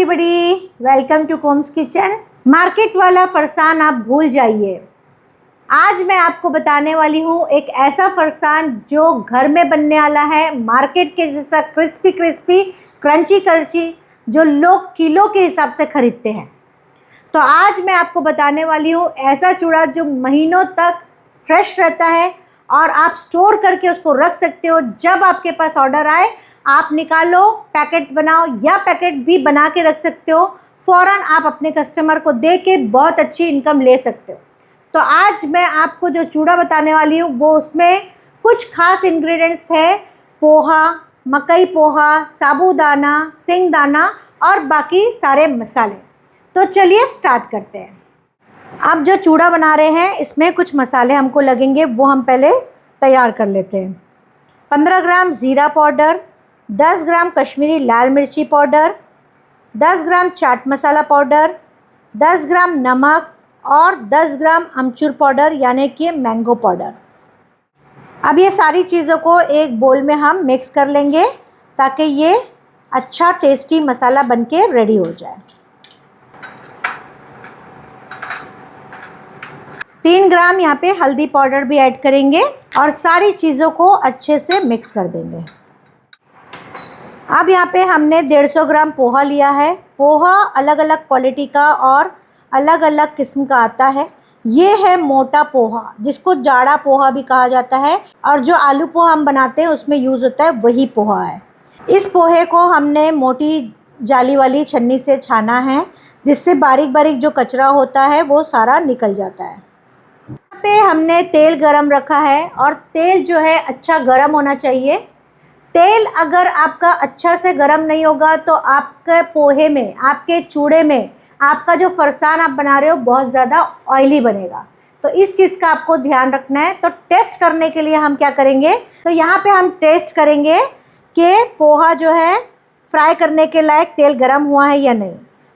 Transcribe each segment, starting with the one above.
Everybody, welcome to कोम्स किचन। Market वाला फरसान आप भूल जाइए। आज मैं आपको बताने वाली हूँ एक ऐसा फरसान जो घर में बनने वाला है, मार्केट के जैसा क्रिस्पी क्रिस्पी क्रंची क्रंची, जो लोग किलो के हिसाब से ख़रीदते हैं। तो आज मैं आपको बताने वाली हूँ ऐसा चूड़ा जो महीनों तक फ्रेश रहता है और आप स्टोर करके उसको रख सकते हो। जब आपके पास ऑर्डर आए आप निकालो, पैकेट्स बनाओ या पैकेट भी बना के रख सकते हो। फ़ौरन आप अपने कस्टमर को दे के बहुत अच्छी इनकम ले सकते हो। तो आज मैं आपको जो चूड़ा बताने वाली हूँ वो उसमें कुछ खास इंग्रेडिएंट्स है। पोहा, मकई पोहा, साबूदाना, सिंगदाना और बाकी सारे मसाले। तो चलिए स्टार्ट करते हैं। अब जो चूड़ा बना रहे हैं इसमें कुछ मसाले हमको लगेंगे, वो हम पहले तैयार कर लेते हैं। 15 ग्राम ज़ीरा पाउडर, 10 ग्राम कश्मीरी लाल मिर्ची पाउडर, 10 ग्राम चाट मसाला पाउडर, 10 ग्राम नमक और 10 ग्राम अमचूर पाउडर यानी कि मैंगो पाउडर। अब ये सारी चीज़ों को एक बोल में हम मिक्स कर लेंगे ताकि ये अच्छा टेस्टी मसाला बनके रेडी हो जाए। 3 ग्राम यहाँ पे हल्दी पाउडर भी ऐड करेंगे और सारी चीज़ों को अच्छे से मिक्स कर देंगे। अब यहाँ पे हमने 150 ग्राम पोहा लिया है। पोहा अलग अलग क्वालिटी का और अलग अलग किस्म का आता है। ये है मोटा पोहा, जिसको जाड़ा पोहा भी कहा जाता है, और जो आलू पोहा हम बनाते हैं उसमें यूज़ होता है वही पोहा है। इस पोहे को हमने मोटी जाली वाली छन्नी से छाना है, जिससे बारीक बारीक जो कचरा होता है वो सारा निकल जाता है। यहाँ पे हमने तेल गरम रखा है और तेल जो है अच्छा गरम होना चाहिए। तेल अगर आपका अच्छा से गरम नहीं होगा तो आपके पोहे में, आपके चूड़े में, आपका जो फरसान आप बना रहे हो बहुत ज़्यादा ऑयली बनेगा। तो इस चीज़ का आपको ध्यान रखना है। तो टेस्ट करने के लिए हम क्या करेंगे, तो यहाँ पे हम टेस्ट करेंगे कि पोहा जो है फ्राई करने के लायक तेल गरम हुआ है या नहीं।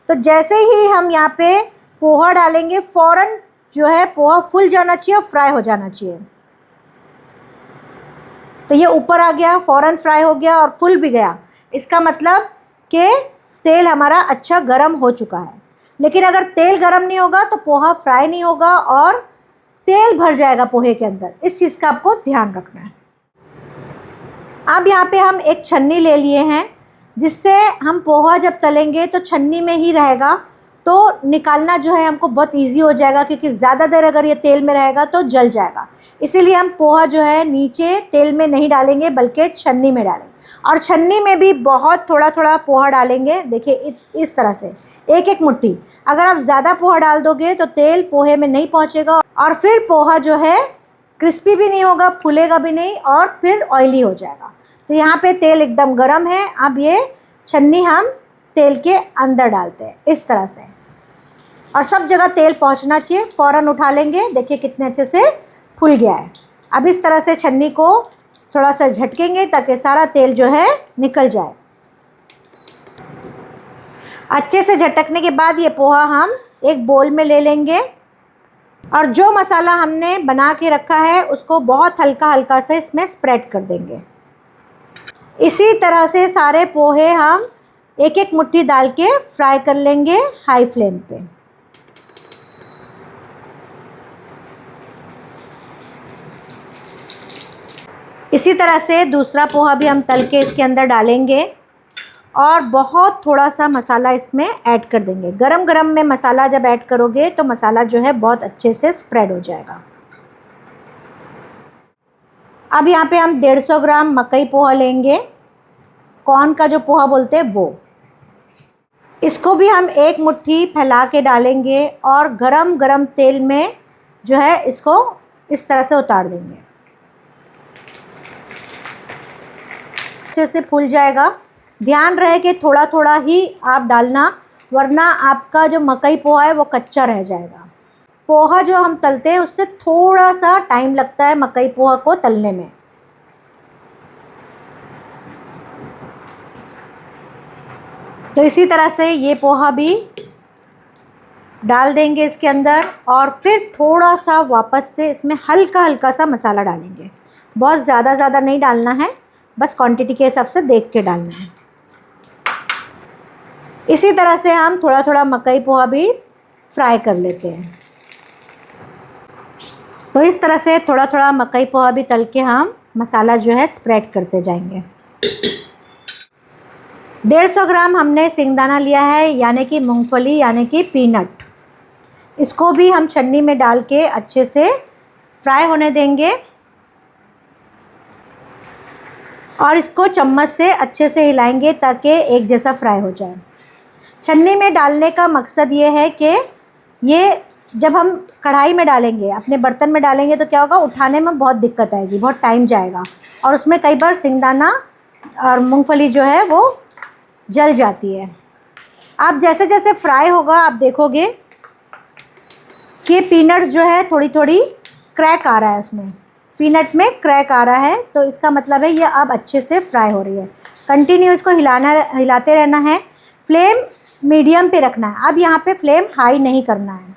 तो जैसे ही हम यहाँ पे पोहा डालेंगे फ़ौरन जो है पोहा फूल जाना चाहिए और फ्राई हो जाना चाहिए। तो ये ऊपर आ गया, फ़ौरन फ्राई हो गया और फुल भी गया। इसका मतलब कि तेल हमारा अच्छा गरम हो चुका है। लेकिन अगर तेल गरम नहीं होगा तो पोहा फ्राई नहीं होगा और तेल भर जाएगा पोहे के अंदर। इस चीज़ का आपको ध्यान रखना है। अब यहाँ पे हम एक छन्नी ले लिए हैं, जिससे हम पोहा जब तलेंगे तो छन्नी में ही रहेगा, तो निकालना जो है हमको बहुत इजी हो जाएगा, क्योंकि ज़्यादा देर अगर ये तेल में रहेगा तो जल जाएगा। इसीलिए हम पोहा जो है नीचे तेल में नहीं डालेंगे बल्कि छन्नी में डालेंगे, और छन्नी में भी बहुत थोड़ा थोड़ा पोहा डालेंगे। देखिए इस तरह से एक एक मुट्ठी। अगर आप ज़्यादा पोहा डाल दोगे तो तेल पोहे में नहीं पहुँचेगा और फिर पोहा जो है क्रिस्पी भी नहीं होगा, फूलेगा भी नहीं और फिर ऑयली हो जाएगा। तो यहाँ पे तेल एकदम गर्म है। अब ये छन्नी हम तेल के अंदर डालते हैं इस तरह से, और सब जगह तेल पहुंचना चाहिए। फ़ौरन उठा लेंगे, देखिए कितने अच्छे से फूल गया है। अब इस तरह से छन्नी को थोड़ा सा झटकेंगे ताकि सारा तेल जो है निकल जाए। अच्छे से झटकने के बाद ये पोहा हम एक बोल में ले लेंगे और जो मसाला हमने बना के रखा है उसको बहुत हल्का हल्का से इसमें स्प्रेड कर देंगे। इसी तरह से सारे पोहे हम एक एक मुट्ठी डाल के फ्राई कर लेंगे हाई फ्लेम पे। इसी तरह से दूसरा पोहा भी हम तल के इसके अंदर डालेंगे और बहुत थोड़ा सा मसाला इसमें ऐड कर देंगे। गरम गरम में मसाला जब ऐड करोगे तो मसाला जो है बहुत अच्छे से स्प्रेड हो जाएगा। अब यहाँ पे हम 150 ग्राम मकई पोहा लेंगे, कॉर्न का जो पोहा बोलते हैं वो। इसको भी हम एक मुट्ठी फैला के डालेंगे और गरम गरम तेल में जो है इसको इस तरह से उतार देंगे। अच्छे से फूल जाएगा। ध्यान रहे कि थोड़ा थोड़ा ही आप डालना, वरना आपका जो मकई पोहा है वो कच्चा रह जाएगा। पोहा जो हम तलते हैं उससे थोड़ा सा टाइम लगता है मकई पोहा को तलने में। तो इसी तरह से ये पोहा भी डाल देंगे इसके अंदर और फिर थोड़ा सा वापस से इसमें हल्का हल्का सा मसाला डालेंगे। बहुत ज़्यादा नहीं डालना है, बस क्वांटिटी के हिसाब से देख के डालना है। इसी तरह से हम थोड़ा थोड़ा मकई पोहा भी फ्राई कर लेते हैं। तो इस तरह से थोड़ा थोड़ा मकई पोहा भी तल के हम मसाला जो है स्प्रेड करते जाएंगे। 150 ग्राम हमने सिंगदाना लिया है, यानी कि मूंगफली, यानी कि पीनट। इसको भी हम छन्नी में डाल के अच्छे से फ्राई होने देंगे और इसको चम्मच से अच्छे से हिलाएंगे ताकि एक जैसा फ्राई हो जाए। छन्नी में डालने का मकसद ये है कि ये जब हम कढ़ाई में डालेंगे, अपने बर्तन में डालेंगे, तो क्या होगा, उठाने में बहुत दिक्कत आएगी, बहुत टाइम जाएगा और उसमें कई बार सिंगदाना और मूंगफली जो है वो जल जाती है। आप जैसे जैसे फ्राई होगा आप देखोगे कि पीनट्स जो है थोड़ी थोड़ी क्रैक आ रहा है, उसमें पीनट में क्रैक आ रहा है, तो इसका मतलब है ये अब अच्छे से फ्राई हो रही है। कंटिन्यू इसको हिलाते रहना है। फ्लेम मीडियम पे रखना है। अब यहाँ पे फ्लेम हाई नहीं करना है।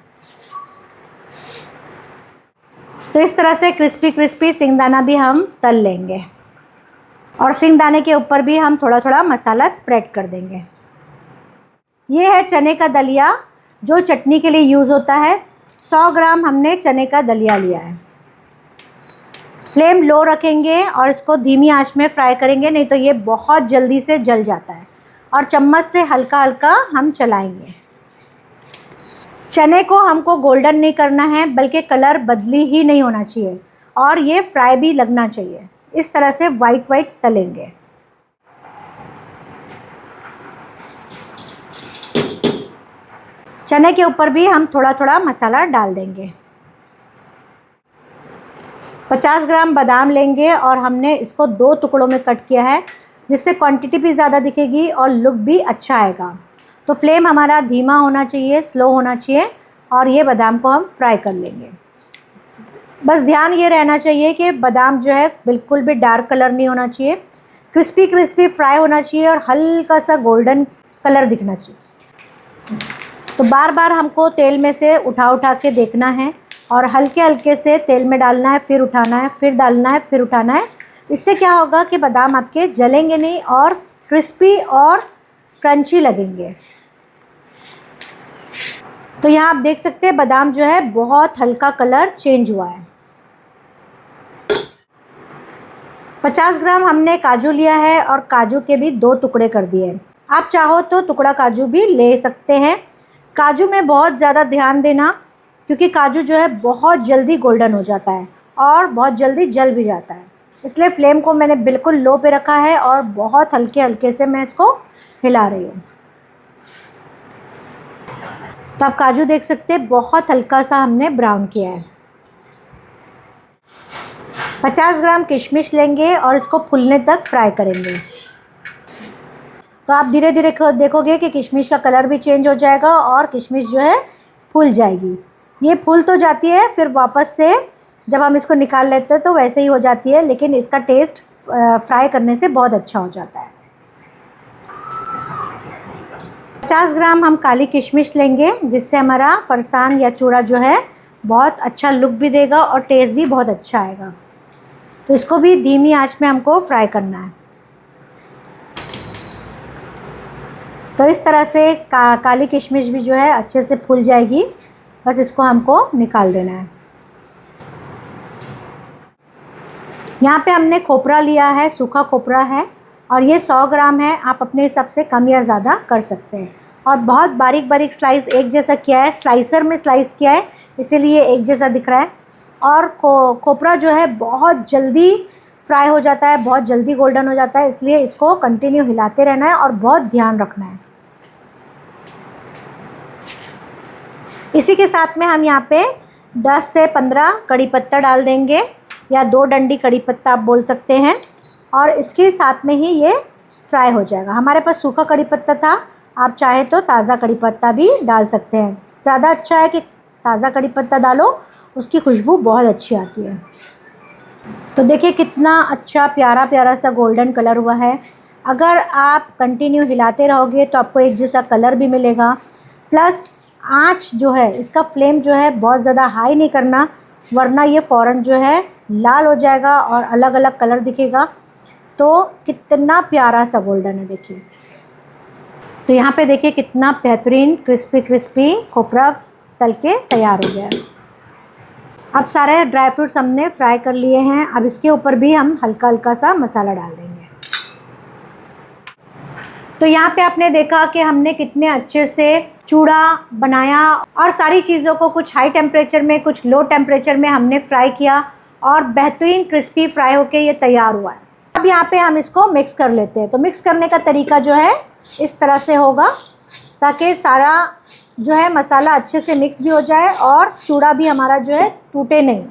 तो इस तरह से क्रिस्पी क्रिस्पी सिंगदाना भी हम तल लेंगे और सिंगदाने के ऊपर भी हम थोड़ा थोड़ा मसाला स्प्रेड कर देंगे। ये है चने का दलिया जो चटनी के लिए यूज़ होता है। 100 ग्राम हमने चने का दलिया लिया है। फ्लेम लो रखेंगे और इसको धीमी आंच में फ्राई करेंगे, नहीं तो ये बहुत जल्दी से जल जाता है। और चम्मच से हल्का हल्का हम चलाएंगे। चने को हमको गोल्डन नहीं करना है, बल्कि कलर बदली ही नहीं होना चाहिए और ये फ्राई भी लगना चाहिए। इस तरह से वाइट वाइट तलेंगे। चने के ऊपर भी हम थोड़ा थोड़ा मसाला डाल देंगे। 50 ग्राम बादाम लेंगे और हमने इसको 2 टुकड़ों में कट किया है, जिससे क्वांटिटी भी ज़्यादा दिखेगी और लुक भी अच्छा आएगा। तो फ्लेम हमारा धीमा होना चाहिए, स्लो होना चाहिए और ये बादाम को हम फ्राई कर लेंगे। बस ध्यान ये रहना चाहिए कि बादाम जो है बिल्कुल भी डार्क कलर नहीं होना चाहिए, क्रिस्पी क्रिस्पी फ्राई होना चाहिए और हल्का सा गोल्डन कलर दिखना चाहिए। तो बार बार हमको तेल में से उठा के देखना है और हल्के हल्के से तेल में डालना है, फिर उठाना है, फिर डालना है, फिर उठाना है। इससे क्या होगा कि बादाम आपके जलेंगे नहीं और क्रिस्पी और क्रंची लगेंगे। तो यहाँ आप देख सकते हैं बादाम जो है बहुत हल्का कलर चेंज हुआ है। 50 ग्राम हमने काजू लिया है और काजू के भी 2 टुकड़े कर दिए। आप चाहो तो टुकड़ा काजू भी ले सकते हैं। काजू में बहुत ज़्यादा ध्यान देना, क्योंकि काजू जो है बहुत जल्दी गोल्डन हो जाता है और बहुत जल्दी जल भी जाता है। इसलिए फ्लेम को मैंने बिल्कुल लो पे रखा है और बहुत हल्के हल्के से मैं इसको हिला रही हूँ। तो आप काजू देख सकते हैं बहुत हल्का सा हमने ब्राउन किया है। 50 ग्राम किशमिश लेंगे और इसको फूलने तक फ्राई करेंगे। तो आप धीरे धीरे देखोगे कि किशमिश का कलर भी चेंज हो जाएगा और किशमिश जो है फूल जाएगी। ये फूल तो जाती है, फिर वापस से जब हम इसको निकाल लेते हैं तो वैसे ही हो जाती है, लेकिन इसका टेस्ट फ्राई करने से बहुत अच्छा हो जाता है। 50 ग्राम हम काली किशमिश लेंगे, जिससे हमारा फरसान या चूड़ा जो है बहुत अच्छा लुक भी देगा और टेस्ट भी बहुत अच्छा आएगा। तो इसको भी धीमी आंच में हमको फ्राई करना है। तो इस तरह से काली किशमिश भी जो है अच्छे से फूल जाएगी। बस इसको हमको निकाल देना है। यहाँ पे हमने खोपरा लिया है, सूखा खोपरा है और ये 100 ग्राम है। आप अपने हिसाब से कम या ज़्यादा कर सकते हैं। और बहुत बारीक बारीक स्लाइस एक जैसा किया है, स्लाइसर में स्लाइस किया है, इसीलिए एक जैसा दिख रहा है। और खोपरा जो है बहुत जल्दी फ्राई हो जाता है, बहुत जल्दी गोल्डन हो जाता है, इसलिए इसको कंटिन्यू हिलाते रहना है और बहुत ध्यान रखना है। इसी के साथ में हम यहाँ पे 10 से 15 कड़ी पत्ता डाल देंगे, या 2 डंडी कड़ी पत्ता आप बोल सकते हैं, और इसके साथ में ही ये फ्राई हो जाएगा। हमारे पास सूखा कड़ी पत्ता था, आप चाहे तो ताज़ा कड़ी पत्ता भी डाल सकते हैं। ज़्यादा अच्छा है कि ताज़ा कड़ी पत्ता डालो, उसकी खुशबू बहुत अच्छी आती है। तो देखिए कितना अच्छा प्यारा प्यारा सा गोल्डन कलर हुआ है। अगर आप कंटिन्यू हिलाते रहोगे तो आपको एक जैसा कलर भी मिलेगा। प्लस आँच जो है, इसका फ्लेम जो है बहुत ज़्यादा हाई नहीं करना, वरना ये फ़ौरन जो है लाल हो जाएगा और अलग अलग कलर दिखेगा। तो कितना प्यारा सा गोल्डन है देखिए। तो यहाँ पे देखिए कितना बेहतरीन क्रिस्पी क्रिस्पी खोपरा तल के तैयार हो गया है। अब सारे ड्राई फ्रूट्स हमने फ्राई कर लिए हैं। अब इसके ऊपर भी हम हल्का हल्का सा मसाला डाल देंगे। तो यहाँ पे आपने देखा कि हमने कितने अच्छे से चूड़ा बनाया और सारी चीज़ों को कुछ हाई टेम्परेचर में कुछ लो टेम्परेचर में हमने फ्राई किया और बेहतरीन क्रिस्पी फ्राई होके ये तैयार हुआ है। अब यहाँ पे हम इसको मिक्स कर लेते हैं। तो मिक्स करने का तरीका जो है इस तरह से होगा ताकि सारा जो है मसाला अच्छे से मिक्स भी हो जाए और चूड़ा भी हमारा जो है टूटे नहीं।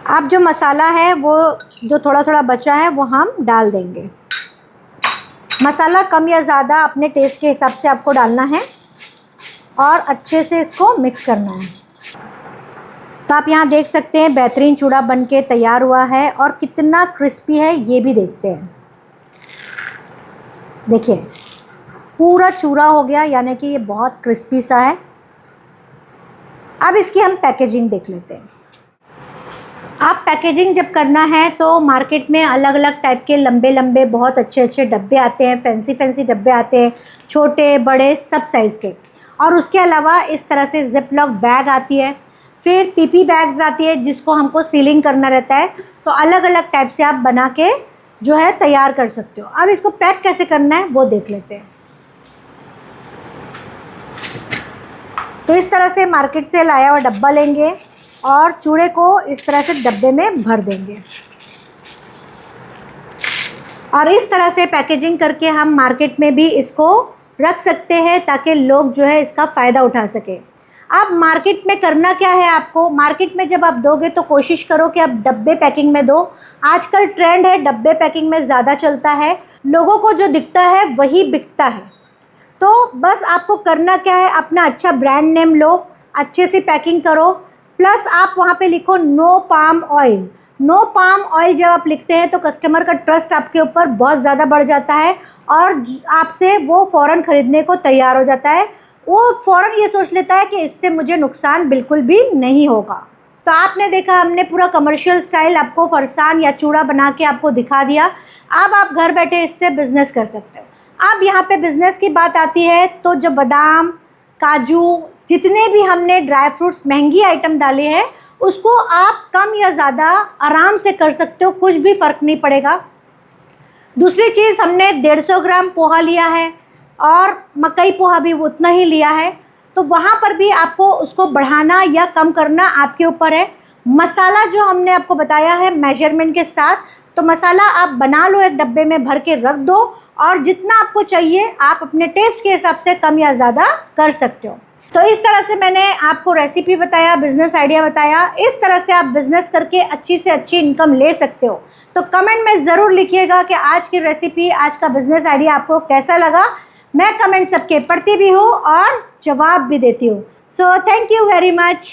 अब जो मसाला है वो जो थोड़ा थोड़ा बचा है वो हम डाल देंगे। मसाला कम या ज़्यादा अपने टेस्ट के हिसाब से आपको डालना है और अच्छे से इसको मिक्स करना है। तो आप यहाँ देख सकते हैं बेहतरीन चूड़ा बनके तैयार हुआ है और कितना क्रिस्पी है ये भी देखते हैं। देखिए पूरा चूड़ा हो गया, यानी कि ये बहुत क्रिस्पी सा है। अब इसकी हम पैकेजिंग देख लेते हैं। आप पैकेजिंग जब करना है तो मार्केट में अलग अलग टाइप के लंबे लंबे बहुत अच्छे अच्छे डब्बे आते हैं, फैंसी फैंसी डब्बे आते हैं, छोटे बड़े सब साइज़ के। और उसके अलावा इस तरह से जिप लॉक बैग आती है, फिर पीपी बैग्स आती है जिसको हमको सीलिंग करना रहता है। तो अलग अलग टाइप से आप बना के जो है तैयार कर सकते हो। अब इसको पैक कैसे करना है वो देख लेते हैं। तो इस तरह से मार्केट से लाया हुआ डब्बा लेंगे और चूड़े को इस तरह से डब्बे में भर देंगे और इस तरह से पैकेजिंग करके हम मार्केट में भी इसको रख सकते हैं ताकि लोग जो है इसका फ़ायदा उठा सके। अब मार्केट में करना क्या है, आपको मार्केट में जब आप दोगे तो कोशिश करो कि आप डब्बे पैकिंग में दो। आजकल ट्रेंड है डब्बे पैकिंग में ज़्यादा चलता है, लोगों को जो दिखता है वही बिकता है। तो बस आपको करना क्या है, अपना अच्छा ब्रांड नेम लो, अच्छे से पैकिंग करो, प्लस आप वहाँ पे लिखो no palm oil. No palm oil जब आप लिखते हैं तो कस्टमर का ट्रस्ट आपके ऊपर बहुत ज़्यादा बढ़ जाता है और आपसे वो फ़ौरन ख़रीदने को तैयार हो जाता है। वो फ़ौरन ये सोच लेता है कि इससे मुझे नुकसान बिल्कुल भी नहीं होगा। तो आपने देखा हमने पूरा कमर्शियल स्टाइल आपको फरसान या चूड़ा बना के आपको दिखा दिया। अब आप घर बैठे इससे बिज़नेस कर सकते हो। अब यहाँ पे बिज़नेस की बात आती है तो जो बादाम काजू जितने भी हमने ड्राई फ्रूट्स महंगी आइटम डाले हैं उसको आप कम या ज़्यादा आराम से कर सकते हो, कुछ भी फ़र्क नहीं पड़ेगा। दूसरी चीज़ हमने 150 ग्राम पोहा लिया है और मकई पोहा भी उतना ही लिया है। तो वहाँ पर भी आपको उसको बढ़ाना या कम करना आपके ऊपर है। मसाला जो हमने आपको बताया है मेजरमेंट के साथ, तो मसाला आप बना लो, एक डब्बे में भर के रख दो और जितना आपको चाहिए आप अपने टेस्ट के हिसाब से कम या ज़्यादा कर सकते हो। तो इस तरह से मैंने आपको रेसिपी बताया, बिज़नेस आइडिया बताया। इस तरह से आप बिज़नेस करके अच्छी से अच्छी इनकम ले सकते हो। तो कमेंट में ज़रूर लिखिएगा कि आज की रेसिपी, आज का बिज़नेस आइडिया आपको कैसा लगा। मैं कमेंट सबके पढ़ती भी हूँ और जवाब भी देती हूँ। So thank you very much.